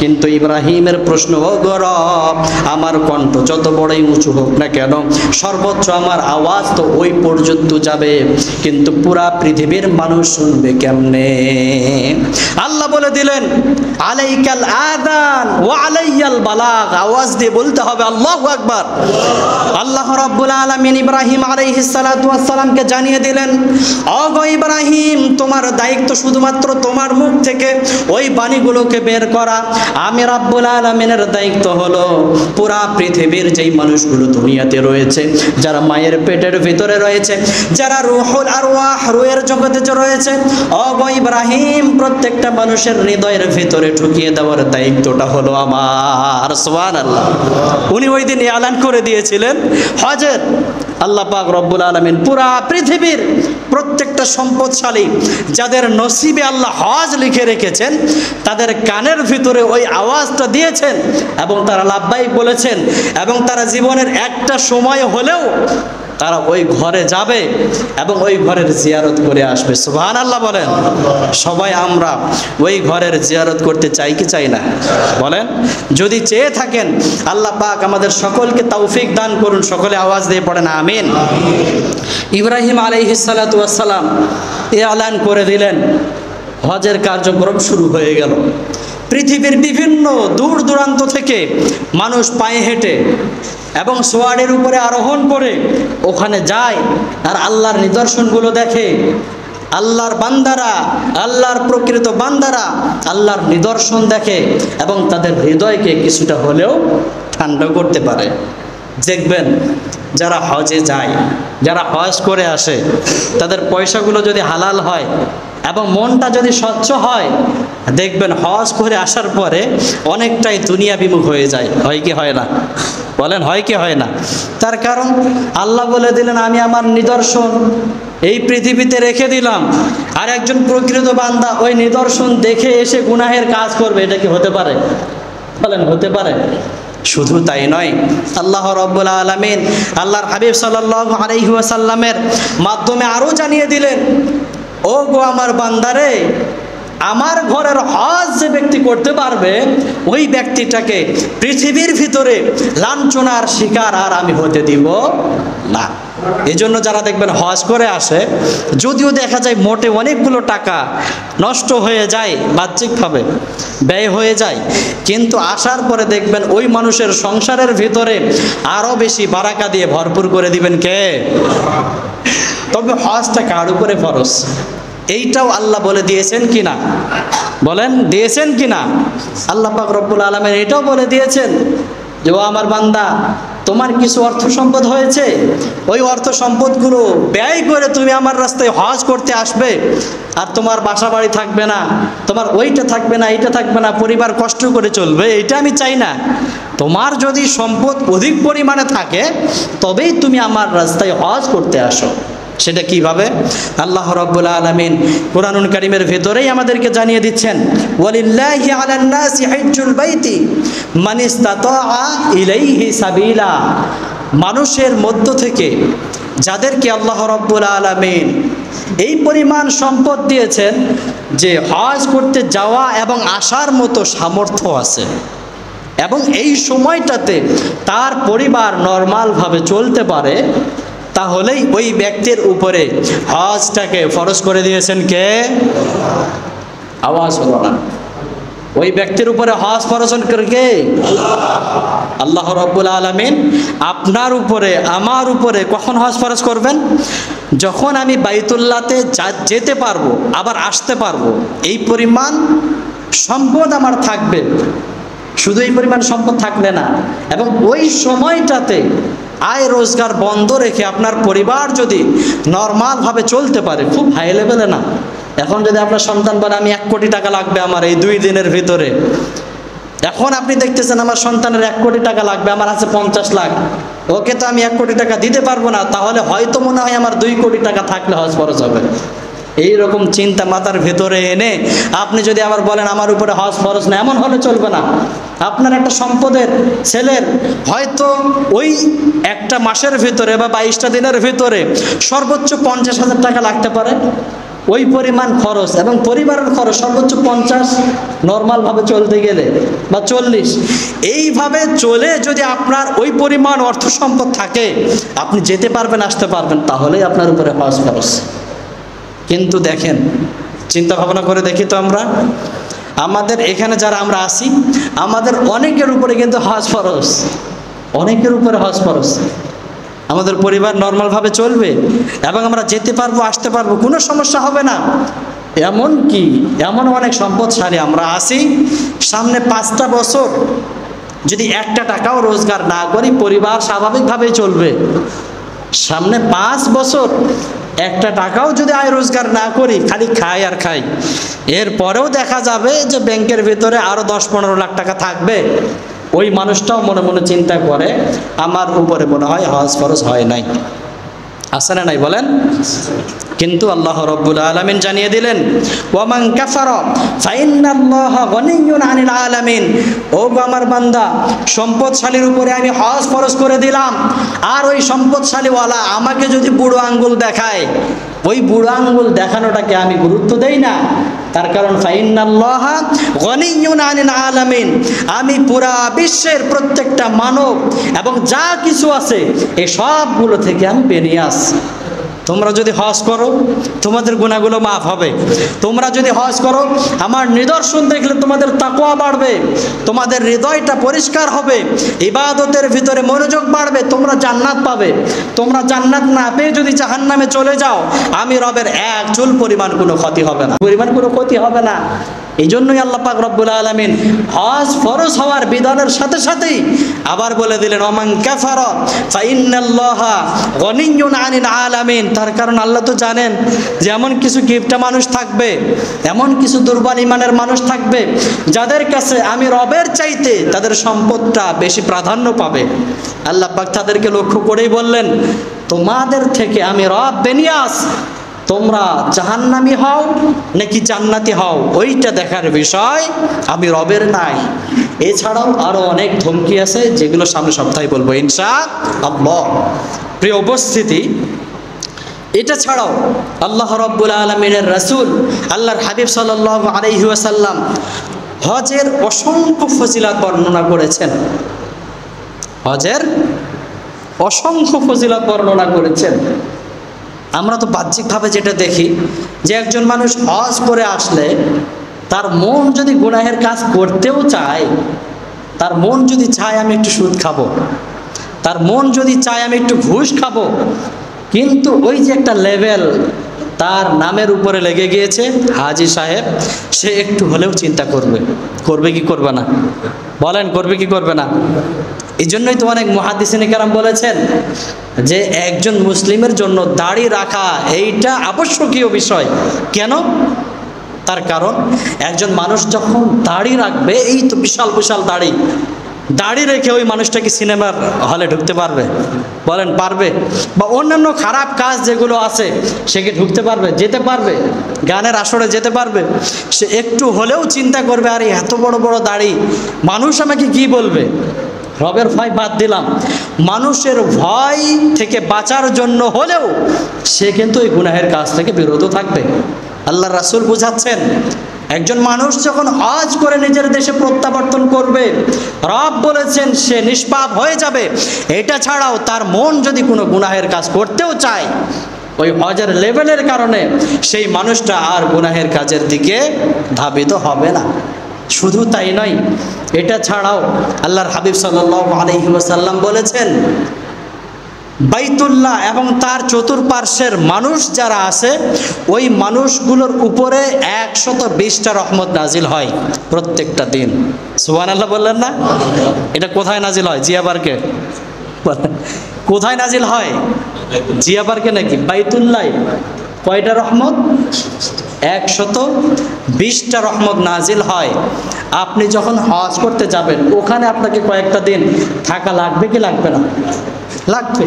কিন্তু ইব্রাহিমের প্রশ্ন, ও গো রব, আমার কণ্ঠ যত বড়ই উঁচু হোক না কেন, সর্বোচ্চ আমার আওয়াজ তো ওই পর্যন্ত যাবে, কিন্তু পুরা পৃথিবীর মানুষ শুনবে কেমনে? আল্লাহ বলে দিলেন, আলাইকাল আযান ওয়া আলাইয়াল বালাগ, আওয়াজ দিয়ে বলতে হবে আল্লাহু আকবার। আল্লাহ রাব্বুল আলামিন ইব্রাহিম আলাইহিস সালাতু ওয়াস সালামকে জানিয়ে দিলেন, ও গো ইব্রাহিম, ইব্রাহিম, তোমার দায়িত্ব শুধুমাত্র তোমার মুখ থেকে ওই বাণীগুলোকে বের করা। আমি রাব্বুল আলামিনের দায়িত্ব হলো পুরা পৃথিবীর যেই মানুষগুলো দুনিয়াতে রয়েছে, যারা মায়ের পেটের ভিতরে রয়েছে, যারা রূহুল আরওয়াহ রূহের জগতে যে রয়েছে, ও ইব্রাহিম, প্রত্যেকটা মানুষের হৃদয়ের ভিতরে ঢুকিয়ে দেওয়ার দায়িত্বটা হলো আমার। সুবহানাল্লাহ। উনি ওই দিন এলান করে দিয়েছিলেন হজের। আল্লাহ পাক রব্বুল আলামিন পুরা পৃথিবীর প্রত্যেকটা সম্পদশালী যাদের নসিবে আল্লাহ হজ লিখে রেখেছেন, তাদের কানের ভিতরে ওই আওয়াজটা দিয়েছেন এবং তারা লাব্বাইক বলেছেন, এবং তারা জীবনের একটা সময় হলেও তারা ওই ঘরে যাবে এবং ওই ঘরের জিয়ারত করে আসবে। সুবহানাল্লাহ বলেন। সবাই আমরা ওই ঘরের জিয়ারত করতে চাই কি চাই না? বলেন। যদি চেয়ে থাকেন, আল্লাহ পাক আমাদের সকলকে তৌফিক দান করুন। সকলে আওয়াজ দিয়ে পড়েন আমিন। ইব্রাহিম আলাইহিস সালাতু ওয়াস সালাম এলান করে দিলেন, হজের কার্যক্রম শুরু হয়ে গেল। পৃথিবীর বিভিন্ন দূর দূরান্ত থেকে মানুষ পায়ে হেঁটে এবং সোয়ারের উপরে আরোহণ করে ওখানে যায় আর আল্লাহর নিদর্শনগুলো দেখে। আল্লাহর বান্দারা, আল্লাহর প্রকৃত বান্দারা আল্লাহর নিদর্শন দেখে এবং তাদের হৃদয়কে কিছুটা হলেও ঠান্ডা করতে পারে। দেখবেন যারা হজে যায়, যারা হজ করে আসে, তাদের পয়সাগুলো যদি হালাল হয় এবং মনটা যদি স্বচ্ছ হয়, দেখবেন হজ করে আসার পরে অনেকটাই দুনিয়া বিমুখ হয়ে যায়। হয় কি হয় না? বলেন, হয় কি হয় না? তার কারণ আল্লাহ বলে দিলেন, আমি আমার নিদর্শন এই পৃথিবীতে রেখে দিলাম, আর একজন প্রকৃত বান্দা ওই নিদর্শন দেখে এসে গুনাহের কাজ করবে। এটা কি হতে পারে? বলেন, হতে পারে? শুধু তাই নয়, আল্লাহ রাব্বুল আলামিন আল্লাহর হাবিব সাল্লাল্লাহু আলাইহি ওয়াসাল্লামের মাধ্যমে আরও জানিয়ে দিলেন, ও গো আমার বান্দারে, আমার ঘরের হজ যে ব্যক্তি করতে পারবে, ওই ব্যক্তিটাকে পৃথিবীর ভিতরে লাঞ্ছনার শিকার আর আমি হতে দিব না। এই জন্য যারা দেখবেন হজ করে আসে, যদিও দেখা যায় মোটে অনেকগুলো টাকা নষ্ট হয়ে যায়, বাহ্যিকভাবে ব্যয় হয়ে যায়, কিন্তু আসার পরে দেখবেন ওই মানুষের সংসারের ভিতরে আরও বেশি বারাকা দিয়ে ভরপুর করে দিবেন কে? তবে হজটা কার উপরে ফরজ, এইটাও আল্লাহ বলে দিয়েছেন কিনা? বলেন, দিয়েছেন কিনা? আল্লাহ পাক রব্বুল আলামিন এটাও বলে দিয়েছেন যে, ও আমার বান্দা, তোমার কিছু অর্থ সম্পদ হয়েছে, ওই অর্থ সম্পদগুলো ব্যয় করে তুমি আমার রাস্তায় হজ করতে আসবে, আর তোমার বাসা বাড়ি থাকবে না, তোমার ওইটা থাকবে না, এইটা থাকবে না, পরিবার কষ্ট করে চলবে, এটা আমি চাই না। তোমার যদি সম্পদ অধিক পরিমাণে থাকে, তবেই তুমি আমার রাস্তায় হজ করতে আসো। সেটা কিভাবে? আল্লাহ রাব্বুল আলামিন কুরআনুল কারীমের ভেতরেই আমাদেরকে জানিয়ে দিচ্ছেন, ওয়ালিল্লাহি আলান নাসি হিজ্জুল বাইতি মান ইসতাতাআ ইলাইহি সাবিলা। মানুষের মধ্য থেকে যাদেরকে আল্লাহ রাব্বুল আলামিন এই পরিমাণ সম্পদ দিয়েছেন যে হজ করতে যাওয়া এবং আসার মতো সামর্থ্য আছে, এবং এই সময়টাতে তার পরিবার নরমালভাবে চলতে পারে, তাহলেই ওই ব্যক্তির উপরে হজটাকে ফরজ করে দিয়েছেন কে? আওয়াজ হলো না। ওই ব্যক্তির উপরে হজ ফরজ করে কে? আল্লাহ রাব্বুল আলামিন আপনার উপরে, আমার উপরে কখন হজ ফরজ করবেন? যখন আমি বাইতুল্লাহতে যেতে পারবো, আবার আসতে পারবো, এই পরিমাণ সম্পদ আমার থাকবে। শুধু এই পরিমাণ সম্পদ থাকলে না, এবং ওই সময়টাতে আয় রোজগার বন্ধ রেখে আপনার পরিবার যদি নর্মালভাবে চলতে পারে, খুব হাই লেভেলে না। এখন যদি আপনার সন্তান বলে আমি 1 কোটি টাকা লাগবে আমার এই 2 দিনের ভিতরে, এখন আপনি দেখতেছেন আমার সন্তানের 1 কোটি টাকা লাগবে, আমার আছে 50 লাখ, ওকে তো আমি 1 কোটি টাকা দিতে পারবো না, তাহলে হয়তো মনে হয় আমার 2 কোটি টাকা থাকলে হজ ফরজ হবে। এইরকম চিন্তা মাথার ভেতরে এনে আপনি যদি আবার বলেন আমার উপরে হজ ফরজ না, এমন হলে চলবে না। আপনার একটা সম্পদের ছেলের হয়তো ওই একটা মাসের ভিতরে বা 22টা দিনের ভিতরে সর্বোচ্চ 50,000 টাকা লাগতে পারে, ওই পরিমাণ খরচ, এবং পরিবারের খরচ সর্বোচ্চ 50 নর্মালভাবে চলতে গেলে, বা 40। এইভাবে চলে যদি আপনার ওই পরিমাণ অর্থ সম্পদ থাকে, আপনি যেতে পারবেন, আসতে পারবেন, তাহলেই আপনার উপরে হজ ফরজ। কিন্তু দেখেন, চিন্তা ভাবনা করে দেখি তো, আমরা আমাদের এখানে যারা আমরা আছি, আমাদের অনেকের উপরে কিন্তু হজ ফরজ, অনেকের উপরে হজ ফরজ। আমাদের পরিবার নর্মালভাবে চলবে এবং আমরা যেতে পারবো, আসতে পারবো, কোনো সমস্যা হবে না। এমন অনেক সম্পদশালী আমরা আছি, সামনে 5টা বছর যদি একটা টাকাও রোজগার না করি পরিবার স্বাভাবিকভাবেই চলবে। সামনে 5 বছর একটা টাকাও যদি আয় রোজগার না করি, খালি খাই আর খাই, এরপরেও দেখা যাবে যে ব্যাংকের ভিতরে আরও 10-15 লাখ টাকা থাকবে। ওই মানুষটাও মনে মনে চিন্তা করে আমার উপরে মনে হয় হজ ফরজ হয় নাই। আছে না নাই বলেন? কিন্তু আল্লাহ রাব্বুল আলামিন জানিয়ে দিলেন ওয়ামান কাফারা ফাইন্নাল্লাহা গনিয়্যুন আনিল আলামিন। ও আমার বান্দা, সম্পদশালীর উপরে আমি হজ ফরজ করে দিলাম, আর ওই সম্পদশালীওয়ালা আমাকে যদি বুড়ো আঙ্গুল দেখায়, ওই বুড়ো আঙ্গুল দেখানোটাকে আমি গুরুত্ব দেই না। তার কারণ ফাইন্নাল্লাহা গনিয়্যুন আনিল আলামিন, আমি পুরা বিশ্বের প্রত্যেকটা মানব এবং যা কিছু আছে এই সবগুলো থেকে আমি বেরিয়ে আসি। তোমরা যদি হজ করো তোমাদের গুনাহগুলো মাফ হবে। তোমরা যদি হজ করো আমার নিদর্শন দেখলে তোমাদের তাকওয়া বাড়বে, তোমাদের হৃদয়টা পরিষ্কার হবে, ইবাদতের ভিতরে মনোযোগ বাড়বে, তোমরা জান্নাত পাবে। তোমরা জান্নাত না পেয়ে যদি জাহান্নামে চলে যাও, আমি রবের এক চুল পরিমাণ কোনো ক্ষতি হবে না। এই জন্যই আল্লাহ পাক রব্বুল আলামিন হজ ফরজ হওয়ার বিধানের সাথে সাথেই আবার বলে দিলেন ওমান কাফারা ফাইন্নাল্লাহা গনিয়্যুন আনিল আলামিন। তার কারণ আল্লাহ তো জানেন যে এমন কিছু কিপটা মানুষ থাকবে, এমন কিছু দুর্বল ইমানের মানুষ থাকবে যাদের কাছে আমি রবের চাইতে তাদের সম্পদটা বেশি প্রাধান্য পাবে। আল্লাহ পাক তাদেরকে লক্ষ্য করেই বললেন তোমাদের থেকে আমি রব বেনিয়াস, তোমরা জাহান্নামী হও নাকি জান্নাতি হও ওইটা দেখার বিষয় আমি রবের নাই। এছাড়াও আরো অনেক ধমকি আছে যেগুলো সামনে সপ্তাহে বলবো ইনশাআল্লাহ। প্রিয় উপস্থিতি, এটা ছাড়াও আল্লাহ রাব্বুল আলামিনের রাসূল আল্লাহর হাবিব সাল্লাল্লাহু আলাইহি ওয়াসাল্লাম হজের অসংখ্য ফজিলত বর্ণনা করেছেন। হজের অসংখ্য ফজিলত বর্ণনা করেছেন। আমরা তো বাহ্যিকভাবে যেটা দেখি যে একজন মানুষ হজ করে আসলে তার মন যদি গুনাহের কাজ করতেও চায়, তার মন যদি চায় আমি একটু সুদ খাবো, তার মন যদি চায় আমি একটু ঘুষ খাবো, কিন্তু ওই যে একটা লেভেল তার নামের উপরে লেগে গিয়েছে হাজি সাহেব, সে একটু হলেও চিন্তা করবে কি করবে না? বলেন করবে কি করবে না? এই জন্যই তো অনেক মুহাদ্দিসিনে কেরাম বলেছেন যে একজন মুসলিমের জন্য দাড়ি রাখা এইটা আবশ্যকীয় বিষয়। কেন? তার কারণ একজন মানুষ যখন দাড়ি রাখবে, এই তো বিশাল বিশাল দাড়ি রেখে ওই মানুষটা কি সিনেমার হলে ঢুকতে পারবে? বলেন পারবে? বা অন্যান্য খারাপ কাজ যেগুলো আছে সে কি ঢুকতে পারবে? যেতে পারবে? গানের আসরে যেতে পারবে? সে একটু হলেও চিন্তা করবে আরে এত বড় বড় দাড়ি, মানুষ আমাকে কি বলবে? রবের ভয় বাদ দিলাম, মানুষের ভয় থেকে বাঁচার জন্য হলেও সে কিন্তু এই গুনাহের কাজ থেকে বিরত থাকবে। আল্লাহ রাসূল বুঝাচ্ছেন একজন মানুষ যখন হজ করে নিজের দেশে প্রত্যাবর্তন করবে, রব বলেছেন সে নিষ্পাপ হয়ে যাবে। এটা ছাড়াও তার মন যদি কোনো গুনাহের কাজ করতেও চায়, ওই হজের লেভেলের কারণে সেই মানুষটা আর গুনাহের কাজের দিকে ধাবিত হবে না। শুধু তাই নয়, এটা ছাড়াও আল্লাহর হাবিব সাল্লাল্লাহু আলাইহি ওয়াসাল্লাম বলেছেন বাইতুল্লাহ এবং তার চতুর্পার্শ্বের মানুষ যারা আছে ওই মানুষগুলোর উপরে 120টা রহমত নাজিল হয় প্রত্যেকটা দিন। সুবহানাল্লাহ বললেন না? এটা কোথায় নাজিল হয়? জিয়া পার্কে? কোথায় নাজিল হয়? জিয়া পার্কে নাকি বাইতুল্লাহ? কয়টা রহমত? 120টা রহমত নাজিল হয়। আপনি যখন হজ করতে যাবেন ওখানে আপনাকে কয়েকটা দিন থাকা লাগবে কি লাগবে না? লাগবে।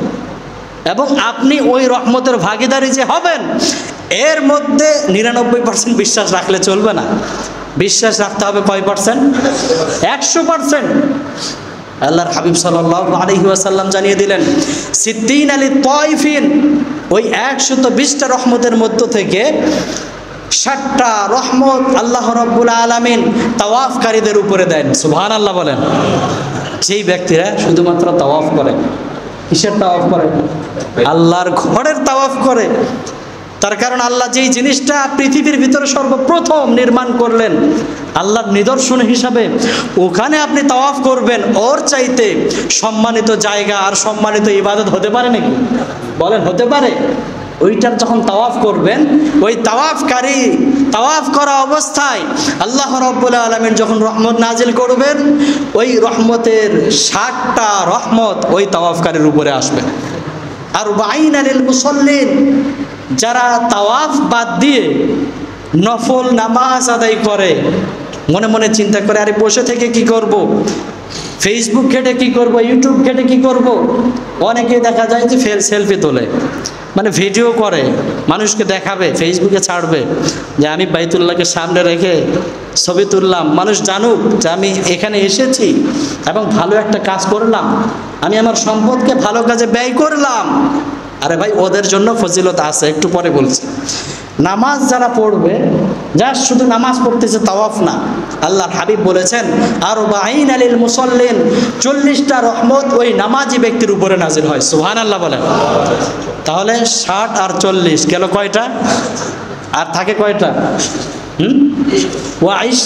এবং আপনি ওই রহমতের ভাগীদারি যে হবেন এর মধ্যে 99% বিশ্বাস রাখলে চলবে না। বিশ্বাস রাখতে হবে কয় পার্সেন্ট? 100%। আল্লাহর হাবিব সাল্লাল্লাহু আলাইহি ওয়াসাল্লাম জানিয়ে দিলেন সিদ্দিন আলী তাইফিন, ওই 120টা রহমতের মধ্য থেকে 60টা রহমত আল্লাহ রাব্বুল আলামিন তাওয়াফকারীদের উপরে দেন। সুবহানাল্লাহ বলেন। যেই ব্যক্তিরা শুধুমাত্র তাওয়াফ করে, কিসের তাওয়াফ করে? আল্লাহর ঘরের তাওয়াফ করে, তার কারণ আল্লাহ যেই জিনিসটা পৃথিবীর ভিতরে সর্বপ্রথম নির্মাণ করলেন আল্লাহর নিদর্শন হিসাবে, ওখানে আপনি তাওয়াফ করবেন, ওর চাইতে সম্মানিত জায়গা আর সম্মানিত ইবাদত হতে পারে নাকি? বলেন, হতে পারে? ওইটার যখন তাওয়াফ করবেন, ওই তাওয়াফকারী তাওয়াফ করা অবস্থায় আল্লাহ রাব্বুল আলামিন যখন রহমত নাজিল করবেন, ওই রহমতের 60টা রহমত ওই তাওয়াফকারীর উপরে আসবে। আর বাইনা লিল মুসাল্লিন, যারা তাওয়াফ বাদ দিয়ে নফল নামাজ আদায় করে, মনে মনে চিন্তা করে আরে বসে থেকে কি করব, ফেসবুক ঘেটে কি করব, ইউটিউব ঘেটে কি করব, অনেকে দেখা যায় যে সেলফি তোলে, মানে ভিডিও করে, মানুষকে দেখাবে, ফেসবুকে ছাড়বে যে আমি বাইতুল্লাহকে সামনে রেখে ছবি তুললাম, মানুষ জানুক যে আমি এখানে এসেছি এবং ভালো একটা কাজ করলাম, আমি আমার সম্পদকে ভালো কাজে ব্যয় করলাম। আরে ভাই, ওদের জন্য ফজিলত আছে, একটু পরে বলছি। নামাজ যারা পড়বে, যা শুধু নামাজ পড়তেছে তাওয়াফ না, আল্লাহর হাবিব বলেছেন আর বাইনা লিল মুসাল্লিন, 40টা রহমত ওই নামাজি ব্যক্তির উপরে নাজিল হয়। সুবহানাল্লাহ বলেন। তাহলে 60 আর 40 গেল কয়টা? আর থাকে কয়টা? ওয়া 20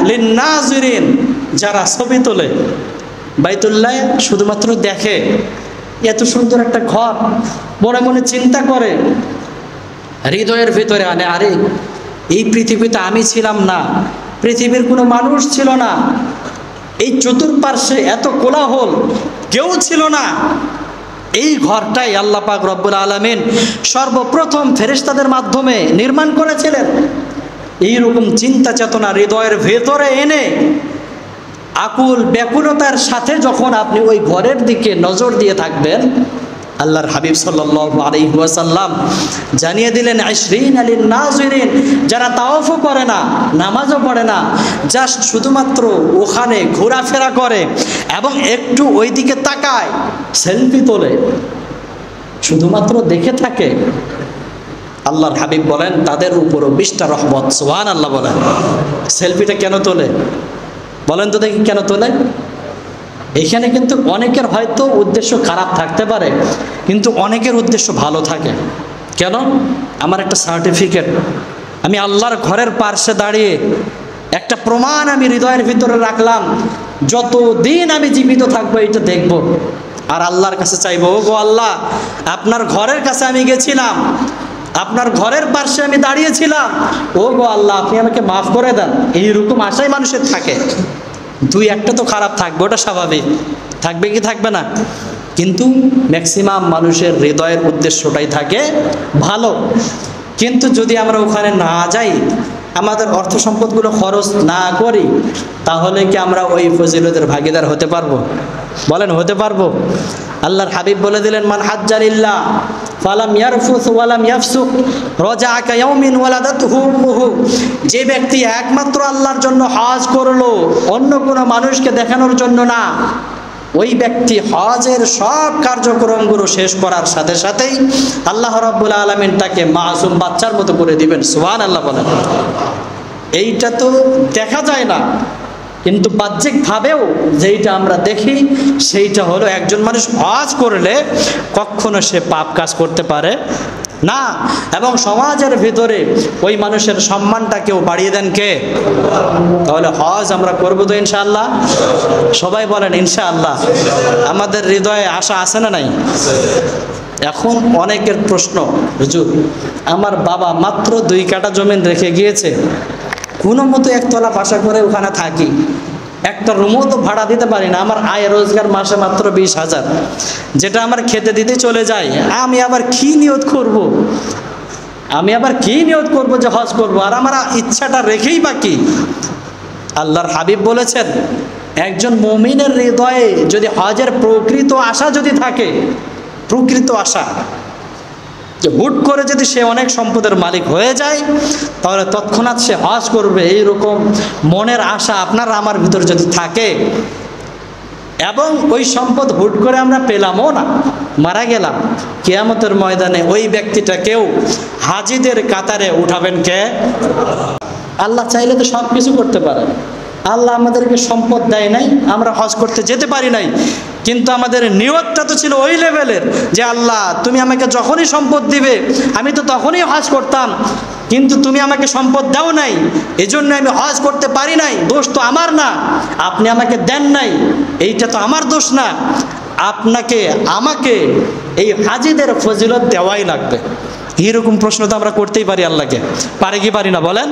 লিন-নাজিরিন, যারা ছবি তোলে, বাইতুল্লাহ শুধুমাত্র দেখে, এত সুন্দর একটা ঘর, মনে মনে চিন্তা করে, হৃদয়ের ভিতরে আনে আরে এই পৃথিবীতে আমি ছিলাম না, পৃথিবীর কোনো মানুষ ছিল না, এই চতুর্পার্শ্বে এত কোলাহল, কেউ ছিল না, এই ঘরটাই আল্লাহ পাক রব্বুল আলামিন সর্বপ্রথম ফেরেশতাদের মাধ্যমে নির্মাণ করেছিলেন। এইরকম চিন্তা চেতনা হৃদয়ের ভেতরে এনে আকুল ব্যাকুলতার সাথে যখন আপনি ওই ঘরের দিকে নজর দিয়ে থাকবেন, আল্লাহর হাবিব সাল্লাল্লাহু আলাইহি ওয়াসাল্লাম জানিয়ে দিলেন 20 লিন-নাজিরিন, যারা তাওয়াফও করে না, নামাজও পড়ে না, জাস্ট শুধুমাত্র ওখানে ঘোরাফেরা করে এবং একটু ওই দিকে তাকায়, সেলফি তোলে, শুধুমাত্র দেখে থাকে, আল্লাহর হাবিব বলেন তাদের উপরও 20টা রহমত। সুবহানাল্লাহ বলেন। সেলফিটা কেন তোলে বলেন তো দেখি, কেন তোলে? এখানে কিন্তু অনেকের হয়তো উদ্দেশ্য খারাপ থাকতে পারে, কিন্তু অনেকের উদ্দেশ্য ভালো থাকে। কেন? আমার একটা সার্টিফিকেট, আমি আল্লাহর ঘরের পার্শ্বে দাঁড়িয়ে একটা প্রমাণ আমি হৃদয়ের ভিতরে রাখলাম, যতদিন আমি জীবিত থাকবো এটা দেখব, আর আল্লাহর কাছে চাইবো, ও গো আল্লাহ, আপনার ঘরের কাছে আমি গেছিলাম, আপনার ঘরের পার্শ্বে আমি দাঁড়িয়েছিলাম, ও গো আল্লাহ, আপনি আমাকে মাফ করে দেন। এইরকম আশাই মানুষের থাকে। 2-1টা তো খারাপ থাকবে, ওটা স্বাভাবিক, থাকবে কি থাকবে না? কিন্তু ম্যাক্সিমাম মানুষের হৃদয়ের উদ্দেশ্যটাই থাকে ভালো। কিন্তু যদি আমরা ওখানে না যাই, আমাদের অর্থ সম্পদগুলো খরচ না করি, তাহলে কি আমরা ওই ফজিলতের ভাগীদার হতে পারবো? বলেন, হতে পারবো? আল্লাহর হাবিব বলে দিলেন, মান হাজ্জা লিল্লাহ ফালাম ইয়ারফুস ওয়ালাম ইয়াফসুক রাজা কায়াউমিন ওয়ালাদাতহু উম্মুহু, যে ব্যক্তি একমাত্র আল্লাহর জন্য হজ করলো, অন্য কোনো মানুষকে দেখানোর জন্য না, ওই ব্যক্তি হজের সব কার্যক্রমগুলো শেষ করার সাথে সাথেই আল্লাহ রাব্বুল আলামিন তাকে মাসুম বাচ্চার মতো করে দিবেন। সুবহানাল্লাহ বলেন। এইটা তো দেখা যায় না, কিন্তু বাহ্যিকভাবেও যেইটা আমরা দেখি সেইটা হলো, একজন মানুষ হজ করলে কখনো সে পাপ কাজ করতে পারে না, এবং সমাজের ভিতরে ওই মানুষের সম্মানটাকেও বাড়িয়ে দেন কে? তাহলে হজ আমরা করবো তো ইনশাআল্লাহ? সবাই বলেন ইনশাআল্লাহ। আমাদের হৃদয়ে আশা আছে না নাই? এখন অনেকের প্রশ্ন, হুজুর আমার বাবা মাত্র 2 কাঠা জমিন রেখে গিয়েছে, কোনো মতো একতলা বাসা করে ওখানে থাকি, একটা রুমও তো ভাড়া দিতে পারি না, আমার আয় রোজগার মাসে মাত্র 20,000, যেটা আমার খেতে দিতে চলে যায়, আমি আবার কি নিয়ত করব? আমি আবার কি নিয়ত করব যে হজ করব? আর আমার ইচ্ছাটা রেখেই বাকি। আল্লাহর হাবিব বলেছেন, একজন মুমিনের হৃদয়ে যদি হজের প্রকৃত আশা যদি থাকে, প্রকৃত আশা, যে হুট করে যদি সে অনেক সম্পদের মালিক হয়ে যায়, তাহলে তৎক্ষণাৎ সে হজ করবে, এইরকম মনের আশা আপনার আমার ভিতর যদি থাকে, এবং ওই সম্পদ হুট করে আমরা পেলামও না, মারা গেলাম, কিয়ামতের ময়দানে ওই ব্যক্তিটাকেও হাজিদের কাতারে উঠাবেন কে? আল্লাহ চাইলে তো সব কিছু করতে পারে। আল্লাহ আমাদেরকে সম্পদ দেয় নাই, আমরা হজ করতে যেতে পারি নাই, কিন্তু আমাদের নিয়তটা তো ছিল ওই লেভেলের যে আল্লাহ তুমি আমাকে যখনই সম্পদ দিবে আমি তো তখনই হজ করতাম, কিন্তু তুমি আমাকে সম্পদ দাও নাই, এজন্য আমি হজ করতে পারি নাই। দোষ তো আমার না, আপনি আমাকে দেন নাই, এইটা তো আমার দোষ না। আপনাকে আমাকে এই হাজিদের ফজিলত দেওয়াই লাগবে। এরকম প্রশ্ন তো আমরা করতেই পারি আল্লাহকে, পারি কি পারি না বলেন?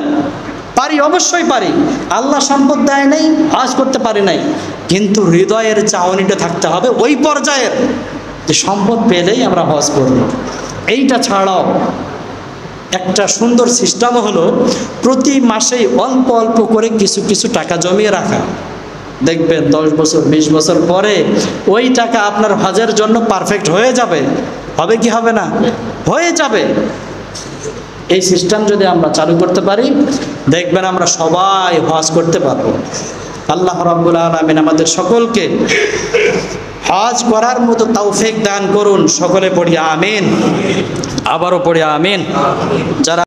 পারি, অবশ্যই পারি। আল্লাহ সম্পদ দেয় নাই, হজ করতে পারি নাই, কিন্তু হৃদয়ের চাওয়ানিটা থাকতে হবে ওই পর্যায়ের যে সম্পদ পেলেই আমরা হজ করব। এইটা ছাড়াও একটা সুন্দর সিস্টেম হলো প্রতি মাসেই অল্প অল্প করে কিছু কিছু টাকা জমিয়ে রাখা। দেখবেন 10 বছর 20 বছর পরে ওই টাকা আপনার হজের জন্য পারফেক্ট হয়ে যাবে। হবে কি হবে না? হয়ে যাবে। এই সিস্টেম যদি আমরা চালু করতে পারি, দেখবেন আমরা সবাই হজ করতে পারবো। আল্লাহ রাব্বুল আলামিন আমাদের সকলকে হজ করার মতো তৌফিক দান করুন। সকলে পড়ি আমিন, আবারও পড়ি আমিন। যারা